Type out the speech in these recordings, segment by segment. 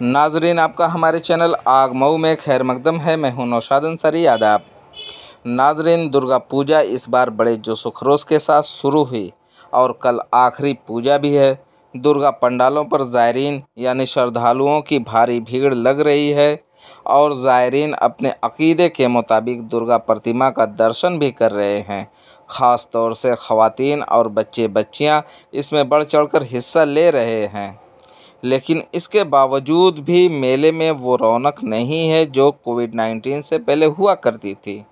नाजरीन, आपका हमारे चैनल आग मऊ में खैर मकदम है। मैं हूं नौशाद अंसारी। आदाब नाजरीन, दुर्गा पूजा इस बार बड़े जोश व खरोश के साथ शुरू हुई और कल आखिरी पूजा भी है। दुर्गा पंडालों पर ज़ायरीन यानी श्रद्धालुओं की भारी भीड़ लग रही है और ज़ायरीन अपने अक़ीदे के मुताबिक दुर्गा प्रतिमा का दर्शन भी कर रहे हैं। ख़ास तौर से ख़वातीन और बच्चे बच्चियां इसमें बढ़ चढ़कर हिस्सा ले रहे हैं, लेकिन इसके बावजूद भी मेले में वो रौनक नहीं है जो कोविड-19 से पहले हुआ करती थी।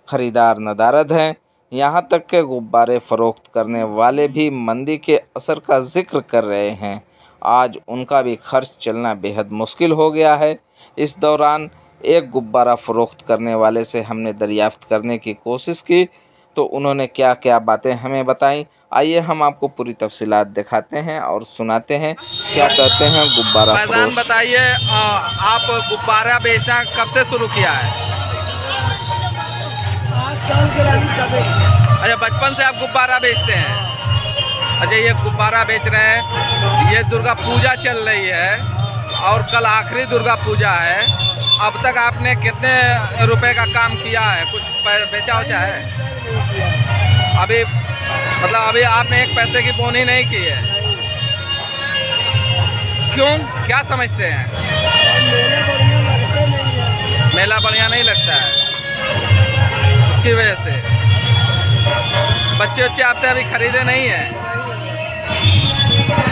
ख़रीदार नदारद हैं, यहाँ तक के गुब्बारे फ़रोख्त करने वाले भी मंदी के असर का ज़िक्र कर रहे हैं। आज उनका भी खर्च चलना बेहद मुश्किल हो गया है। इस दौरान एक गुब्बारा फ़रोख्त करने वाले से हमने दरियाफ़्त करने की कोशिश की तो उन्होंने क्या क्या बातें हमें बताईं। आइए हम आपको पूरी तफसीलात दिखाते हैं और सुनाते हैं क्या कहते हैं गुब्बारा फरोश। बताइए, आप गुब्बारा बेचना कब से शुरू किया है? 8 साल के अच्छा, बचपन से आप गुब्बारा बेचते हैं। अच्छा, ये गुब्बारा बेच रहे हैं। ये दुर्गा पूजा चल रही है और कल आखिरी दुर्गा पूजा है। अब तक आपने कितने रुपए का काम किया है? कुछ बेचा उचा है? अभी मतलब अभी आपने एक पैसे की बोनी नहीं की है। क्यों, क्या समझते हैं? मेला बढ़िया नहीं लगता है, इसकी वजह से बच्चे आपसे अभी खरीदे नहीं हैं।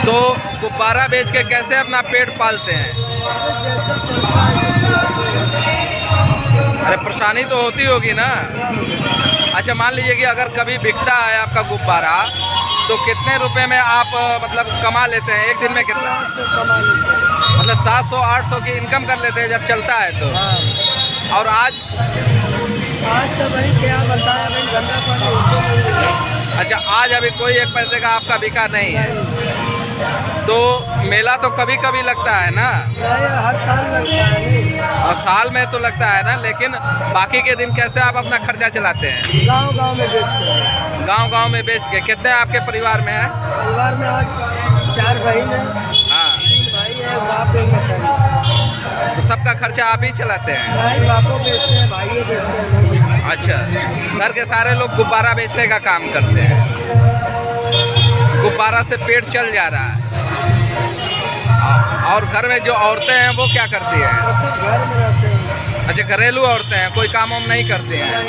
तो गुब्बारा बेच के कैसे अपना पेट पालते हैं? अरे परेशानी तो होती होगी ना। अच्छा, मान लीजिए कि अगर कभी बिकता है आपका गुब्बारा तो कितने रुपए में आप मतलब कमा लेते हैं एक दिन में? कितना मतलब 700-800 की इनकम कर लेते हैं जब चलता है तो। और आज तो भाई क्या बताया भाई, गंदा पानी। अच्छा, आज अभी कोई एक पैसे का आपका बिका नहीं है। तो मेला तो कभी कभी लगता है ना? हर साल लगता है। और साल में तो लगता है ना, लेकिन बाकी के दिन कैसे आप अपना खर्चा चलाते हैं? गांव-गांव में बेच के। गांव-गांव में बेच के। कितने आपके परिवार में है? परिवार में आज 4 बहन है। हाँ, 3 भाई है, बाप एक मकान। तो सबका खर्चा आप ही चलाते हैं? भाई बापों बेचते हैं, भाइयों बेचते हैं। अच्छा, घर के सारे लोग गुब्बारा बेचने का काम करते हैं। गुब्बारा से पेट चल जा रहा है। और घर में जो औरतें हैं वो क्या करती हैं? सब घर में रहते हैं। अच्छा, घरेलू औरतें हैं, कोई काम वाम नहीं करती हैं?